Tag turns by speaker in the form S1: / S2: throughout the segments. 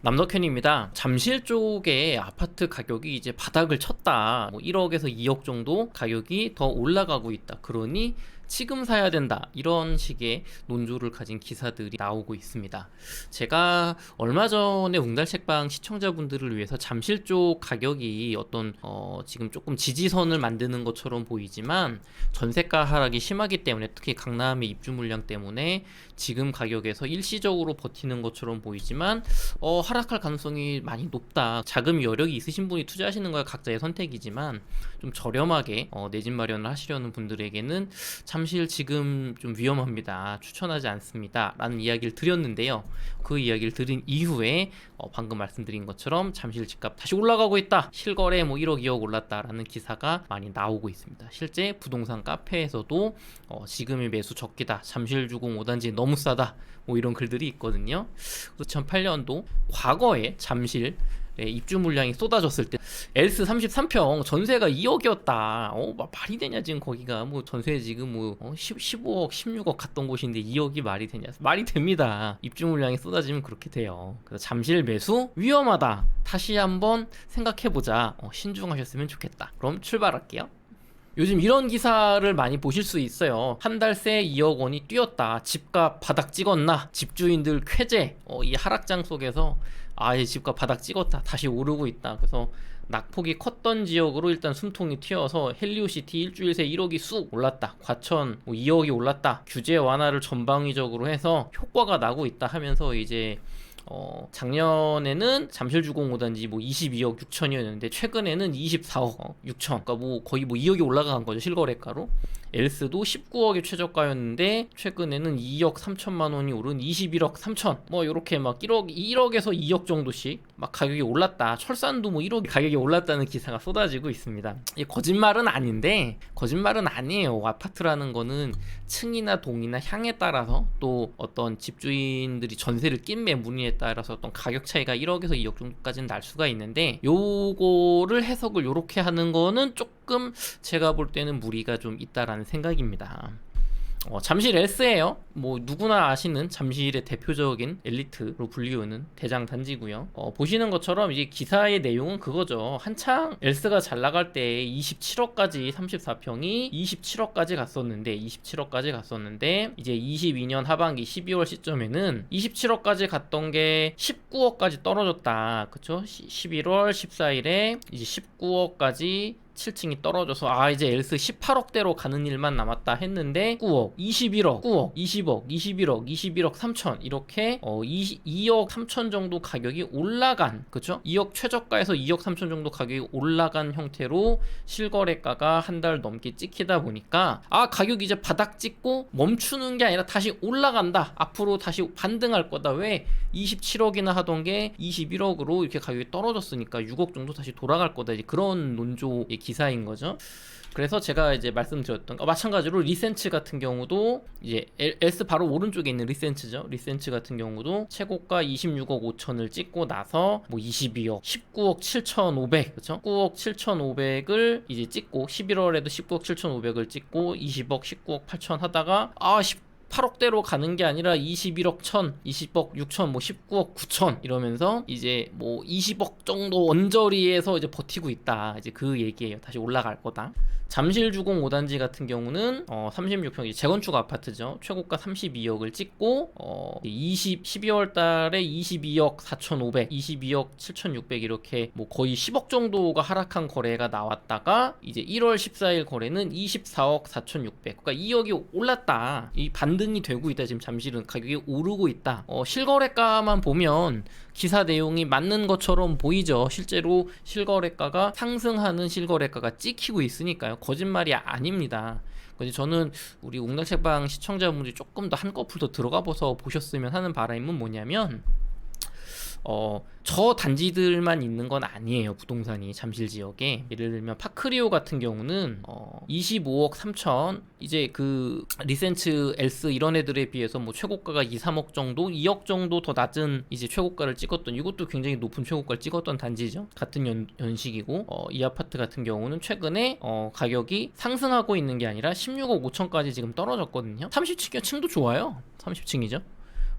S1: 남덕현입니다. 잠실 쪽에 아파트 가격이 이제 바닥을 쳤다. 1억에서 2억 정도 가격이 더 올라가고 있다. 그러니 지금 사야 된다. 이런 식의 논조를 가진 기사들이 나오고 있습니다. 제가 얼마 전에 웅달책방 시청자분들을 위해서 잠실 쪽 가격이 어떤 지금 조금 지지선을 만드는 것처럼 보이지만 전세가 하락이 심하기 때문에 특히 강남의 입주 물량 때문에 지금 가격에서 일시적으로 버티는 것처럼 보이지만 하락할 가능성이 많이 높다. 자금 여력이 있으신 분이 투자하시는 거야 각자의 선택이지만 좀 저렴하게 내 집 마련을 하시려는 분들에게는 잠실 지금 좀 위험합니다. 추천하지 않습니다. 라는 이야기를 드렸는데요. 그 이야기를 들은 이후에 방금 말씀드린 것처럼 잠실 집값 다시 올라가고 있다. 실거래 1억 2억 올랐다라는 기사가 많이 나오고 있습니다. 실제 부동산 카페에서도 지금의 매수 적기다. 잠실 주공 5단지 너무 싸다. 이런 글들이 있거든요. 2008년도 과거에 잠실 입주 물량이 쏟아졌을 때 엘스 33평 전세가 2억이었다. 말이 되냐 지금 거기가 전세 지금 15억 16억 갔던 곳인데 2억이 말이 되냐. 말이 됩니다. 입주 물량이 쏟아지면 그렇게 돼요. 그래서 잠실 매수 위험하다. 다시 한번 생각해보자. 신중하셨으면 좋겠다. 그럼 출발할게요. 요즘 이런 기사를 많이 보실 수 있어요. 한 달 새 2억 원이 뛰었다. 집값 바닥 찍었나? 집주인들 쾌재. 이 하락장 속에서 이 집값 바닥 찍었다. 다시 오르고 있다. 그래서 낙폭이 컸던 지역으로 일단 숨통이 튀어서 헬리오시티 일주일 새 1억이 쑥 올랐다. 과천 2억이 올랐다. 규제 완화를 전방위적으로 해서 효과가 나고 있다 하면서 이제 작년에는 잠실주공 5단지 22억 6천이었는데 최근에는 24억 6천. 그러니까 거의 2억이 올라간 거죠, 실거래가로. 엘스도 19억이 최저가였는데 최근에는 2억 3천만 원이 오른 21억 3천. 요렇게 1억에서 2억 정도씩 가격이 올랐다. 철산도 1억 가격이 올랐다는 기사가 쏟아지고 있습니다. 이게 거짓말은 아닌데, 거짓말은 아니에요. 아파트라는 거는 층이나 동이나 향에 따라서 또 어떤 집주인들이 전세를 낀 매물에 따라서 어떤 가격 차이가 1억에서 2억 정도까지는 날 수가 있는데, 요거를 해석을 요렇게 하는 거는 조금 제가 볼 때는 무리가 좀 있다라는 생각입니다. 잠실 엘스예요. 누구나 아시는 잠실의 대표적인 엘리트로 불리우는 대장 단지고요. 보시는 것처럼 이제 기사의 내용은 그거죠. 한창 엘스가 잘 나갈 때 27억까지 34평이 27억까지 갔었는데 이제 22년 하반기 12월 시점에는 27억까지 갔던 게 19억까지 떨어졌다. 그쵸? 11월 14일에 이제 19억까지 7층이 떨어져서 이제 엘스 18억대로 가는 일만 남았다 했는데 9억, 21억, 9억, 20억, 21억, 21억 3천 이렇게 2억 3천 정도 가격이 올라간, 그쵸? 2억 최저가에서 2억 3천 정도 가격이 올라간 형태로 실거래가가 한 달 넘게 찍히다 보니까 가격이 이제 바닥 찍고 멈추는 게 아니라 다시 올라간다. 앞으로 다시 반등할 거다. 왜? 27억이나 하던 게 21억으로 이렇게 가격이 떨어졌으니까 6억 정도 다시 돌아갈 거다. 이제 그런 논조의 기사인 거죠. 그래서 제가 이제 말씀드렸던 마찬가지로 리센츠 같은 경우도 이제 S 바로 오른쪽에 있는 리센츠죠. 리센츠 같은 경우도 최고가 26억 5천을 찍고 나서 22억, 19억 7,500, 그렇죠? 19억 7,500을 이제 찍고 11월에도 19억 7,500을 찍고 20억, 19억 8천 하다가 8억대로 가는 게 아니라 21억 1천, 20억 6천, 19억 9천 이러면서 이제 20억 정도 언저리에서 이제 버티고 있다. 이제 그 얘기예요. 다시 올라갈 거다. 잠실주공 5단지 같은 경우는 36평 재건축 아파트죠. 최고가 32억을 찍고 12월 달에 22억 4,500, 22억 7,600 이렇게 거의 10억 정도가 하락한 거래가 나왔다가 이제 1월 14일 거래는 24억 4,600. 그러니까 2억이 올랐다. 이 반등이 되고 있다. 지금 잠실은 가격이 오르고 있다. 실거래가만 보면 기사 내용이 맞는 것처럼 보이죠. 실제로 실거래가가 상승하는 실거래가가 찍히고 있으니까요. 거짓말이 아닙니다. 저는 우리 웅달책방 시청자분들이 조금 더 한꺼풀 더 들어가 보셨으면 하는 바람은 뭐냐면 저 단지들만 있는 건 아니에요. 부동산이 잠실 지역에 예를 들면 파크리오 같은 경우는 25억 3천, 이제 그 리센츠 엘스 이런 애들에 비해서 최고가가 2, 3억 정도, 2억 정도 더 낮은 이제 최고가를 찍었던, 이것도 굉장히 높은 최고가를 찍었던 단지죠. 같은 연식이고 이 아파트 같은 경우는 최근에 가격이 상승하고 있는 게 아니라 16억 5천까지 지금 떨어졌거든요. 30층도 좋아요. 30층이죠.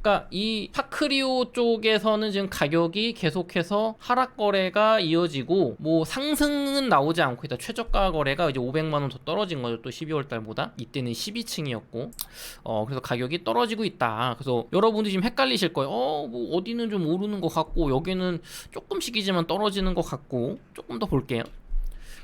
S1: 그러니까 이 파크리오 쪽에서는 지금 가격이 계속해서 하락 거래가 이어지고 뭐 상승은 나오지 않고 있다. 최저가 거래가 이제 500만 원 더 떨어진 거죠. 또 12월 달보다. 이때는 12층이었고. 그래서 가격이 떨어지고 있다. 그래서 여러분들이 지금 헷갈리실 거예요. 뭐 어디는 좀 오르는 것 같고 여기는 조금씩이지만 떨어지는 것 같고. 조금 더 볼게요.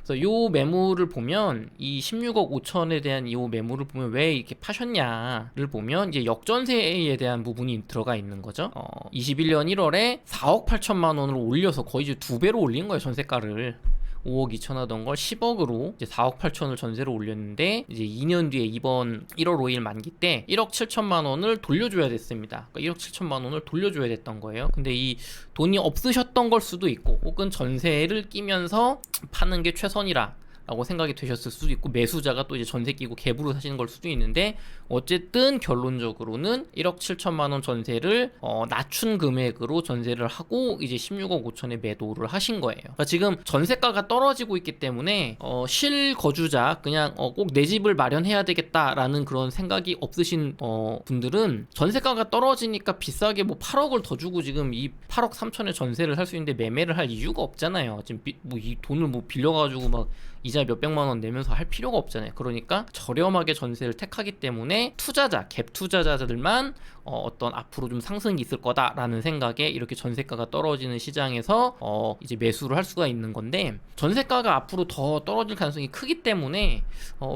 S1: 그래서 요 매물을 보면 이 16억 5천에 대한 이 매물을 보면 왜 이렇게 파셨냐를 보면 이제 역전세에 대한 부분이 들어가 있는 거죠. 21년 1월에 4억 8천만 원으로 올려서 거의 이제 2배로 올린 거예요, 전세가를. 5억 2천 하던 걸 10억으로 이제 4억 8천을 전세로 올렸는데 이제 2년 뒤에 이번 1월 5일 만기 때 1억 7천만 원을 돌려줘야 됐습니다. 그러니까 1억 7천만 원을 돌려줘야 됐던 거예요. 근데 이 돈이 없으셨던 걸 수도 있고 혹은 전세를 끼면서 파는 게 최선이라 라고 생각이 되셨을 수도 있고 매수자가 또 이제 전세 끼고 갭으로 사시는 걸 수도 있는데 어쨌든 결론적으로는 1억 7천만 원 전세를 낮춘 금액으로 전세를 하고 이제 16억 5천에 매도를 하신 거예요. 그러니까 지금 전세가가 떨어지고 있기 때문에 실거주자 그냥 꼭 내 집을 마련해야 되겠다라는 그런 생각이 없으신 분들은 전세가가 떨어지니까 비싸게 뭐 8억을 더 주고 지금 이 8억 3천에 전세를 살 수 있는데 매매를 할 이유가 없잖아요. 지금 뭐 이 돈을 뭐 빌려가지고 막 이자 몇백만 원 내면서 할 필요가 없잖아요. 그러니까 저렴하게 전세를 택하기 때문에 투자자, 갭 투자자들만 어떤 앞으로 좀 상승이 있을 거다라는 생각에 이렇게 전세가가 떨어지는 시장에서 이제 매수를 할 수가 있는 건데 전세가가 앞으로 더 떨어질 가능성이 크기 때문에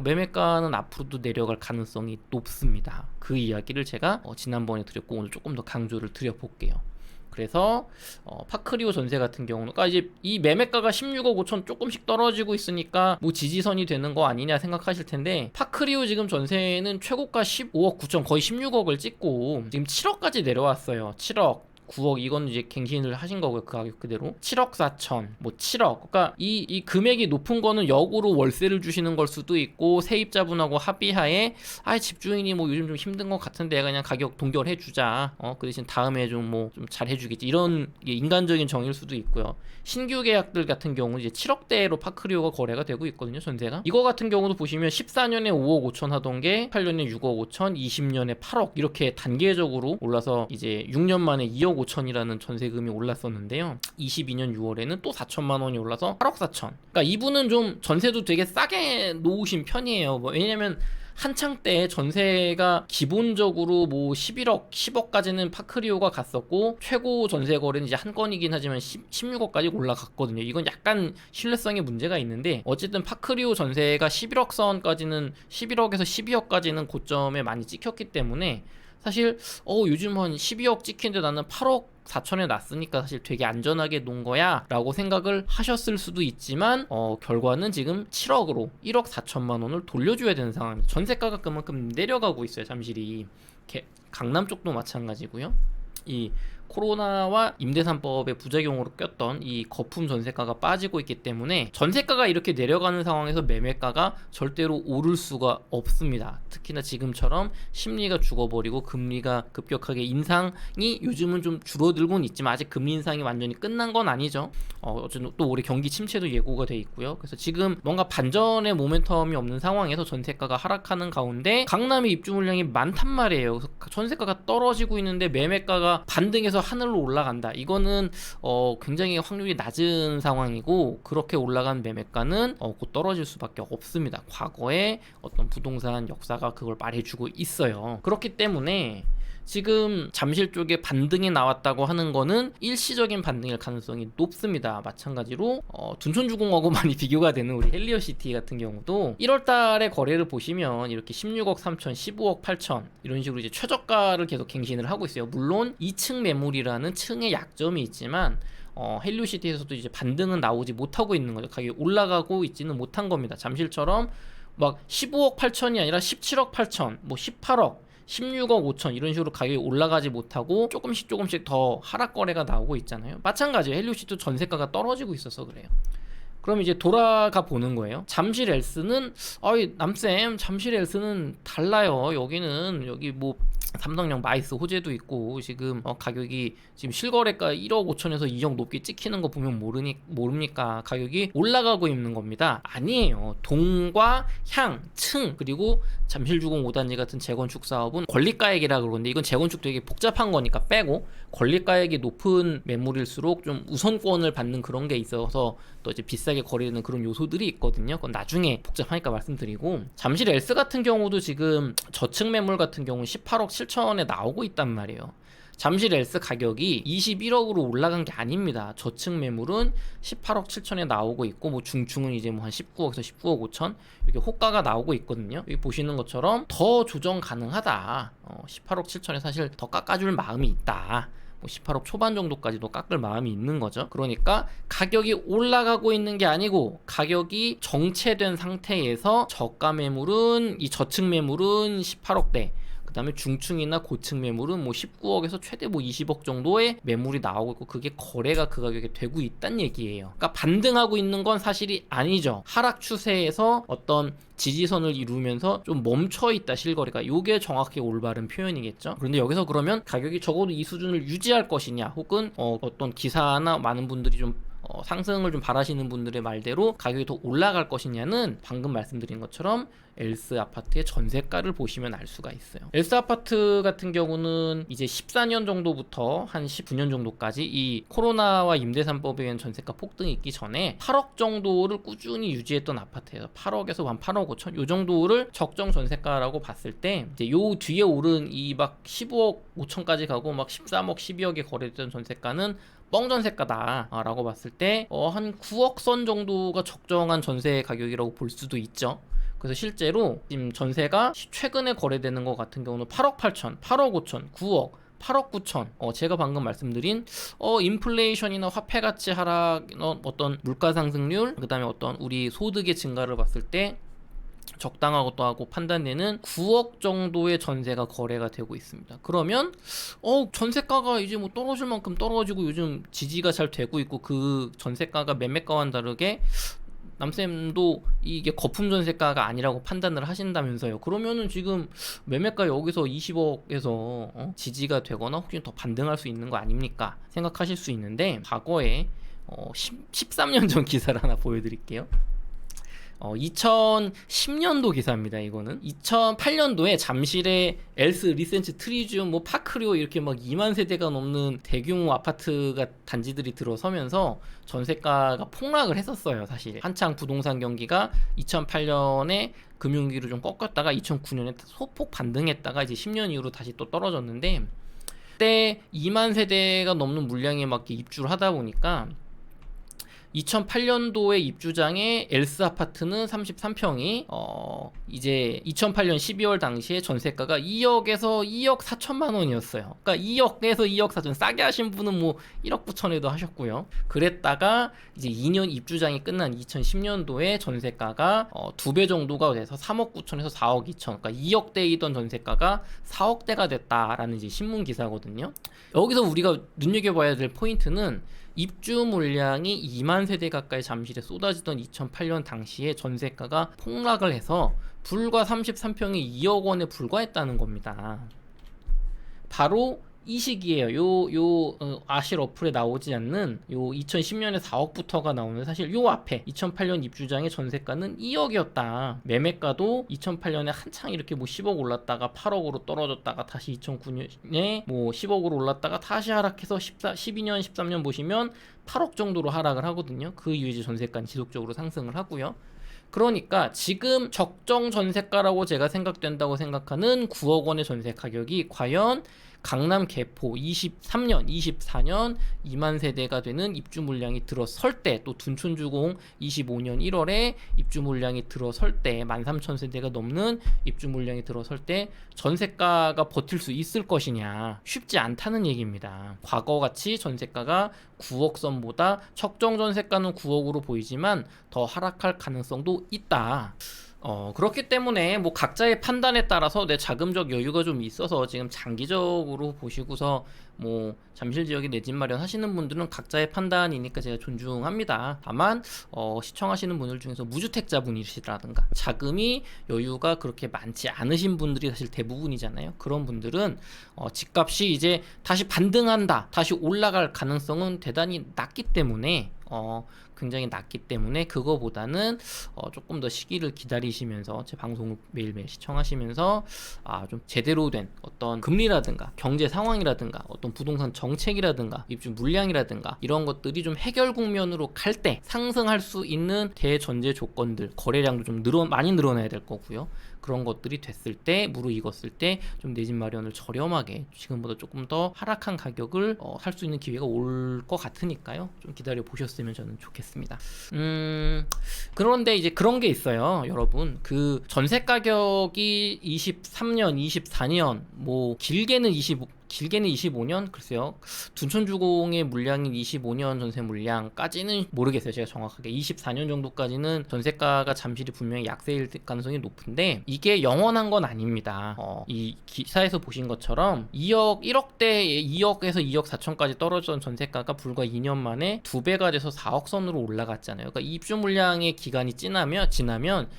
S1: 매매가는 앞으로도 내려갈 가능성이 높습니다. 그 이야기를 제가 지난번에 드렸고 오늘 조금 더 강조를 드려볼게요. 그래서 파크리오 전세 같은 경우는 그러니까 이제 이 매매가가 16억 5천 조금씩 떨어지고 있으니까 뭐 지지선이 되는 거 아니냐 생각하실 텐데 파크리오 지금 전세는 최고가 15억 9천 거의 16억을 찍고 지금 7억까지 내려왔어요. 7억 9억 이건 이제 갱신을 하신 거고요. 그 가격 그대로 7억 4천 뭐 7억 그러니까 이 금액이 높은 거는 역으로 월세를 주시는 걸 수도 있고 세입자분하고 합의하에 집주인이 뭐 요즘 좀 힘든 것 같은데 그냥 가격 동결해 주자 그 대신 다음에 좀 뭐 좀 잘 해주겠지 이런 인간적인 정의일 수도 있고요. 신규 계약들 같은 경우 이제 7억대로 파크리오가 거래가 되고 있거든요. 전세가 이거 같은 경우도 보시면 14년에 5억 5천 하던 게 8년에 6억 5천 20년에 8억 이렇게 단계적으로 올라서 이제 6년 만에 2억 5천이라는 전세금이 올랐었는데요. 22년 6월에는 또 4천만 원이 올라서 8억 4천. 그러니까 이분은 좀 전세도 되게 싸게 놓으신 편이에요. 왜냐면 한창 때 전세가 기본적으로 뭐 11억, 10억까지는 파크리오가 갔었고 최고 전세 거래는 이제 한 건이긴 하지만 16억까지 올라갔거든요. 이건 약간 신뢰성에 문제가 있는데 어쨌든 파크리오 전세가 11억 선까지는 11억에서 12억까지는 고점에 많이 찍혔기 때문에 사실 요즘 한 12억 찍힌데 나는 8억 4천에 났으니까 사실 되게 안전하게 놓은 거야 라고 생각을 하셨을 수도 있지만 결과는 지금 7억으로 1억 4천만 원을 돌려줘야 되는 상황입니다. 전세가가 그만큼 내려가고 있어요. 잠실이 강남 쪽도 마찬가지고요. 이 코로나와 임대산법의 부작용으로 꼈던 이 거품 전세가가 빠지고 있기 때문에 전세가가 이렇게 내려가는 상황에서 매매가가 절대로 오를 수가 없습니다. 특히나 지금처럼 심리가 죽어버리고 금리가 급격하게 인상이 요즘은 좀 줄어들고는 있지만 아직 금리 인상이 완전히 끝난 건 아니죠. 어쨌든 또 올해 경기 침체도 예고가 돼 있고요. 그래서 지금 뭔가 반전의 모멘텀이 없는 상황에서 전세가가 하락하는 가운데 강남의 입주 물량이 많단 말이에요. 그래서 전세가가 떨어지고 있는데 매매가가 반등해서 하늘로 올라간다. 이거는 굉장히 확률이 낮은 상황이고 그렇게 올라간 매매가는 곧 떨어질 수밖에 없습니다. 과거에 어떤 부동산 역사가 그걸 말해주고 있어요. 그렇기 때문에 지금 잠실 쪽에 반등이 나왔다고 하는 거는 일시적인 반등일 가능성이 높습니다. 마찬가지로 둔촌주공하고 많이 비교가 되는 우리 헬리오시티 같은 경우도 1월 달에 거래를 보시면 이렇게 16억 3천, 15억 8천 이런 식으로 이제 최저가를 계속 갱신을 하고 있어요. 물론 2층 매물이라는 층의 약점이 있지만 헬리오시티에서도 이제 반등은 나오지 못하고 있는 거죠. 가격이 올라가고 있지는 못한 겁니다. 잠실처럼 막 15억 8천이 아니라 17억 8천, 뭐 18억 16억 5천 이런 식으로 가격이 올라가지 못하고 조금씩 더 하락 거래가 나오고 있잖아요. 마찬가지예요. 헬리오시티도 전세가가 떨어지고 있어서 그래요. 그럼 이제 돌아가 보는 거예요. 잠실 엘스는 어이 남쌤 잠실 엘스는 달라요. 여기 뭐 삼성형 마이스 호재도 있고 지금 가격이 지금 실거래가 1억 5천에서 2억 높게 찍히는 거 보면 모릅니까? 가격이 올라가고 있는 겁니다. 아니에요. 동과 향, 층 그리고 잠실주공 5단지 같은 재건축 사업은 권리가액이라 그러는데 이건 재건축 되게 복잡한 거니까 빼고 권리가액이 높은 매물일수록 좀 우선권을 받는 그런 게 있어서 또 이제 비싸게 거래되는 그런 요소들이 있거든요. 그건 나중에 복잡하니까 말씀드리고 잠실 엘스 같은 경우도 지금 저층 매물 같은 경우는 18억 7천에 나오고 있단 말이에요. 잠실 엘스 가격이 21억으로 올라간 게 아닙니다. 저층 매물은 18억 7천에 나오고 있고 뭐 중층은 이제 뭐 한 19억에서 19억 5천 이렇게 호가가 나오고 있거든요. 여기 보시는 것처럼 더 조정 가능하다. 18억 7천에 사실 더 깎아줄 마음이 있다. 뭐 18억 초반 정도까지도 깎을 마음이 있는 거죠. 그러니까 가격이 올라가고 있는 게 아니고 가격이 정체된 상태에서 저가 매물은 이 저층 매물은 18억대 그 다음에 중층이나 고층 매물은 뭐 19억에서 최대 뭐 20억 정도의 매물이 나오고 있고 그게 거래가 그 가격에 되고 있다는 얘기예요. 그러니까 반등하고 있는 건 사실이 아니죠. 하락 추세에서 어떤 지지선을 이루면서 좀 멈춰있다 실거래가 요게 정확히 올바른 표현이겠죠. 그런데 여기서 그러면 가격이 적어도 이 수준을 유지할 것이냐 혹은 어떤 기사나 많은 분들이 좀 상승을 좀 바라시는 분들의 말대로 가격이 더 올라갈 것이냐는 방금 말씀드린 것처럼 엘스 아파트의 전세가를 보시면 알 수가 있어요. 엘스 아파트 같은 경우는 이제 14년 정도부터 한 19년 정도까지 이 코로나와 임대산법에 의한 전세가 폭등이 있기 전에 8억 정도를 꾸준히 유지했던 아파트예요. 8억에서 한 8억 5천 요 정도를 적정 전세가라고 봤을 때 이제 요 뒤에 오른 이 막 15억 5천까지 가고 막 13억 12억에 거래됐던 전세가는 뻥전세가다라고 봤을 때 한 9억 선 정도가 적정한 전세 가격이라고 볼 수도 있죠. 그래서 실제로 지금 전세가 최근에 거래되는 것 같은 경우는 8억 8천, 8억 5천, 9억 8억 9천 제가 방금 말씀드린 인플레이션이나 화폐 가치 하락 어떤 물가 상승률 그 다음에 어떤 우리 소득의 증가를 봤을 때 적당하고도 하고 판단되는 9억 정도의 전세가 거래가 되고 있습니다. 그러면 전세가가 이제 뭐 떨어질 만큼 떨어지고 요즘 지지가 잘 되고 있고 그 전세가가 매매가와는 다르게 남쌤도 이게 거품 전세가가 아니라고 판단을 하신다면서요. 그러면은 지금 매매가 여기서 20억에서 지지가 되거나 혹시 더 반등할 수 있는 거 아닙니까? 생각하실 수 있는데 과거에 13년 전 기사를 하나 보여드릴게요. 2010년도 기사입니다. 이거는 2008년도에 잠실의 엘스, 리센츠, 트리지움, 뭐 파크리오 이렇게 막 2만 세대가 넘는 대규모 아파트가 단지들이 들어서면서 전세가가 폭락을 했었어요. 사실 한창 부동산 경기가 2008년에 금융위기로 좀 꺾였다가 2009년에 소폭 반등했다가 이제 10년 이후로 다시 또 떨어졌는데 그때 2만 세대가 넘는 물량에 맞게 입주를 하다 보니까 2008년도에 입주장의 엘스 아파트는 33평이 이제 2008년 12월 당시에 전세가가 2억에서 2억 4천만 원이었어요. 그러니까 2억에서 2억 4천 싸게 하신 분은 뭐 1억 9천에도 하셨고요. 그랬다가 이제 2년 입주장이 끝난 2010년도에 전세가가 2배 정도가 돼서 3억 9천에서 4억 2천. 그러니까 2억대이던 전세가가 4억대가 됐다라는 이제 신문 기사거든요. 여기서 우리가 눈여겨봐야 될 포인트는 입주 물량이 2만 세대 가까이 잠실에 쏟아지던 2008년 당시에 전세가가 폭락을 해서 불과 33평이 2억 원에 불과했다는 겁니다. 바로 이 시기에요. 아실 어플에 나오지 않는 요 2010년에 4억부터가 나오는 사실 요 앞에 2008년 입주장의 전세가는 2억이었다. 매매가도 2008년에 한창 이렇게 뭐 10억 올랐다가 8억으로 떨어졌다가 다시 2009년에 뭐 10억으로 올랐다가 다시 하락해서 12년, 13년 보시면 8억 정도로 하락을 하거든요. 그 이후에 이제 전세가는 지속적으로 상승을 하고요. 그러니까 지금 적정 전세가라고 제가 생각된다고 생각하는 9억 원의 전세 가격이 과연 강남 개포 23년, 24년 2만 세대가 되는 입주 물량이 들어설 때 또 둔촌주공 25년 1월에 입주 물량이 들어설 때 13,000세대가 넘는 입주 물량이 들어설 때 전세가가 버틸 수 있을 것이냐 쉽지 않다는 얘기입니다. 과거같이 전세가가 9억 선보다 적정 전세가는 9억으로 보이지만 더 하락할 가능성도 있다. 그렇기 때문에 뭐 각자의 판단에 따라서 내 자금적 여유가 좀 있어서 지금 장기적으로 보시고서 뭐 잠실 지역에 내 집 마련하시는 분들은 각자의 판단이니까 제가 존중합니다. 다만 시청하시는 분들 중에서 무주택자분이시라든가 자금이 여유가 그렇게 많지 않으신 분들이 사실 대부분이잖아요. 그런 분들은 집값이 이제 다시 반등한다, 다시 올라갈 가능성은 대단히 낮기 때문에 굉장히 낮기 때문에 그거보다는 조금 더 시기를 기다리시면서 제 방송을 매일매일 시청하시면서 좀 제대로 된 어떤 금리라든가 경제 상황이라든가 어떤 부동산 정책이라든가 입주 물량이라든가 이런 것들이 좀 해결 국면으로 갈 때 상승할 수 있는 대전제 조건들, 거래량도 좀 많이 늘어나야 될 거고요. 그런 것들이 됐을 때, 무르익었을 때 좀 내 집 마련을 저렴하게 지금보다 조금 더 하락한 가격을 할 수 있는 기회가 올 것 같으니까요. 좀 기다려 보셨으면 저는 좋겠습니다. 그런데 이제 그런 게 있어요, 여러분. 그 전세 가격이 23년, 24년, 뭐 길게는 25년? 글쎄요. 둔촌주공의 물량인 25년 전세 물량까지는 모르겠어요. 제가 정확하게 24년 정도까지는 전세가가 잠실이 분명히 약세일 가능성이 높은데 이게 영원한 건 아닙니다. 이 기사에서 보신 것처럼 1억대에 2억에서 2억 4천까지 떨어졌던 전세가가 불과 2년 만에 2배가 돼서 4억 선으로 올라갔잖아요. 그러니까 입주 물량의 기간이 지나면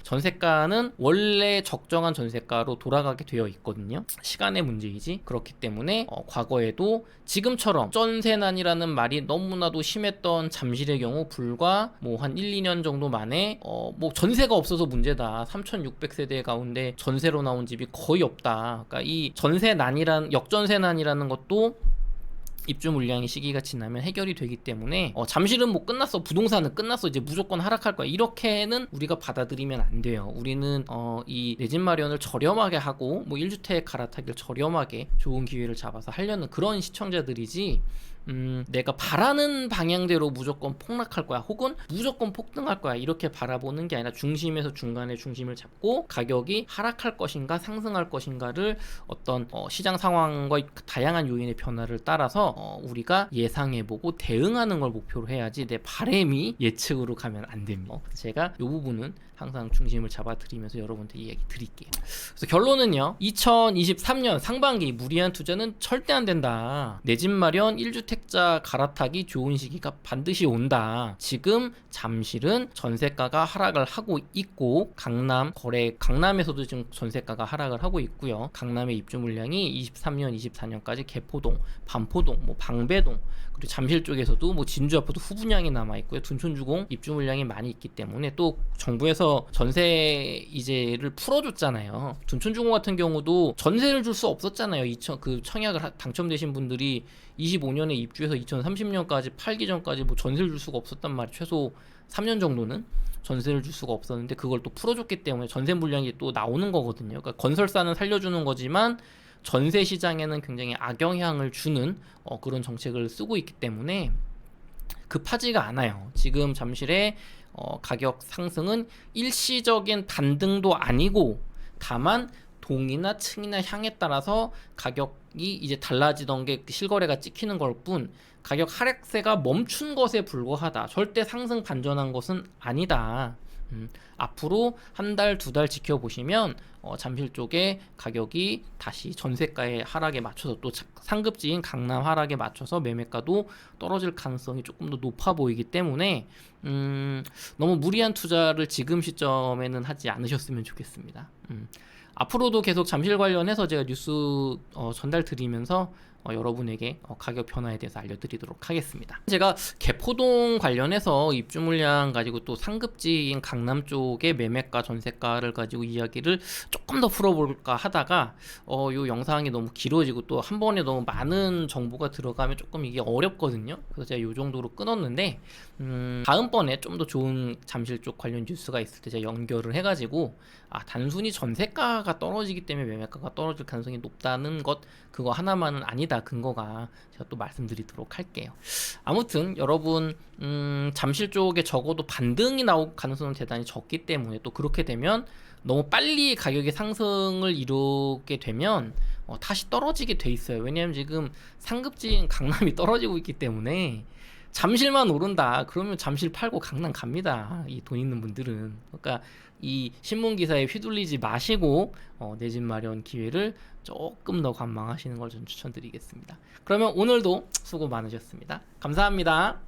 S1: 전세가는 원래 적정한 전세가로 돌아가게 되어 있거든요. 시간의 문제이지. 그렇기 때문에 과거에도 지금처럼 전세난이라는 말이 너무나도 심했던 잠실의 경우 불과 뭐 한 1, 2년 정도 만에 뭐 전세가 없어서 문제다. 3,600세대 가운데 전세로 나온 집이 거의 없다. 그러니까 이 역전세난이라는 것도 입주 물량의 시기가 지나면 해결이 되기 때문에 잠실은 뭐 끝났어, 부동산은 끝났어, 이제 무조건 하락할 거야, 이렇게는 우리가 받아들이면 안 돼요. 우리는 이 내 집 마련을 저렴하게 하고 뭐 1주택 갈아타기를 저렴하게 좋은 기회를 잡아서 하려는 그런 시청자들이지, 내가 바라는 방향대로 무조건 폭락할 거야 혹은 무조건 폭등할 거야 이렇게 바라보는 게 아니라 중심에서 중간에 중심을 잡고 가격이 하락할 것인가 상승할 것인가를 어떤 시장 상황과 다양한 요인의 변화를 따라서 우리가 예상해보고 대응하는 걸 목표로 해야지 내 바램이 예측으로 가면 안 됩니다. 제가 이 부분은 항상 중심을 잡아드리면서 여러분한테 이야기 드릴게요. 그래서 결론은요, 2023년 상반기 무리한 투자는 절대 안 된다. 내 집 마련 1주택자 갈아타기 좋은 시기가 반드시 온다. 지금 잠실은 전세가가 하락을 하고 있고 강남에서도 지금 전세가가 하락을 하고 있고요. 강남의 입주 물량이 23년, 24년까지 개포동, 반포동, 뭐 방배동, 그리고 잠실 쪽에서도 뭐 진주 앞에도 후분양이 남아 있고요. 둔촌주공 입주 물량이 많이 있기 때문에 또 정부에서 전세 이제를 풀어줬잖아요. 둔촌주공 같은 경우도 전세를 줄 수 없었잖아요. 청약을 당첨되신 분들이 25년에 입주해서 2030년까지 팔기 전까지 뭐 전세를 줄 수가 없었단 말이에요. 최소 3년 정도는 전세를 줄 수가 없었는데 그걸 또 풀어줬기 때문에 전세 물량이 또 나오는 거거든요. 그러니까 건설사는 살려주는 거지만 전세 시장에는 굉장히 악영향을 주는 그런 정책을 쓰고 있기 때문에 급하지가 않아요. 지금 잠실의 가격 상승은 일시적인 반등도 아니고 다만 동이나 층이나 향에 따라서 가격이 이제 달라지던 게 실거래가 찍히는 걸 뿐 가격 하락세가 멈춘 것에 불과하다. 절대 상승 반전한 것은 아니다. 앞으로 한 달, 두 달 지켜보시면 잠실 쪽에 가격이 다시 전세가의 하락에 맞춰서 또 상급지인 강남 하락에 맞춰서 매매가도 떨어질 가능성이 조금 더 높아 보이기 때문에 너무 무리한 투자를 지금 시점에는 하지 않으셨으면 좋겠습니다. 앞으로도 계속 잠실 관련해서 제가 뉴스 전달 드리면서 여러분에게 가격 변화에 대해서 알려드리도록 하겠습니다. 제가 개포동 관련해서 입주 물량 가지고 또 상급지인 강남 쪽의 매매가 전세가를 가지고 이야기를 조금 더 풀어볼까 하다가 요 영상이 너무 길어지고 또 한 번에 너무 많은 정보가 들어가면 조금 이게 어렵거든요. 그래서 제가 요 정도로 끊었는데 다음번에 좀 더 좋은 잠실 쪽 관련 뉴스가 있을 때 제가 연결을 해가지고 단순히 전세가가 떨어지기 때문에 매매가가 떨어질 가능성이 높다는 것 그거 하나만은 아니다. 근거가 제가 또 말씀드리도록 할게요. 아무튼 여러분 잠실 쪽에 적어도 반등이 나올 가능성은 대단히 적기 때문에 또 그렇게 되면 너무 빨리 가격의 상승을 이루게 되면 다시 떨어지게 돼 있어요. 왜냐하면 지금 상급지인 강남이 떨어지고 있기 때문에 잠실만 오른다 그러면 잠실 팔고 강남 갑니다. 이 돈 있는 분들은. 그러니까 이 신문 기사에 휘둘리지 마시고 내 집 마련 기회를 조금 더 관망하시는 걸 좀 추천드리겠습니다. 그러면 오늘도 수고 많으셨습니다. 감사합니다.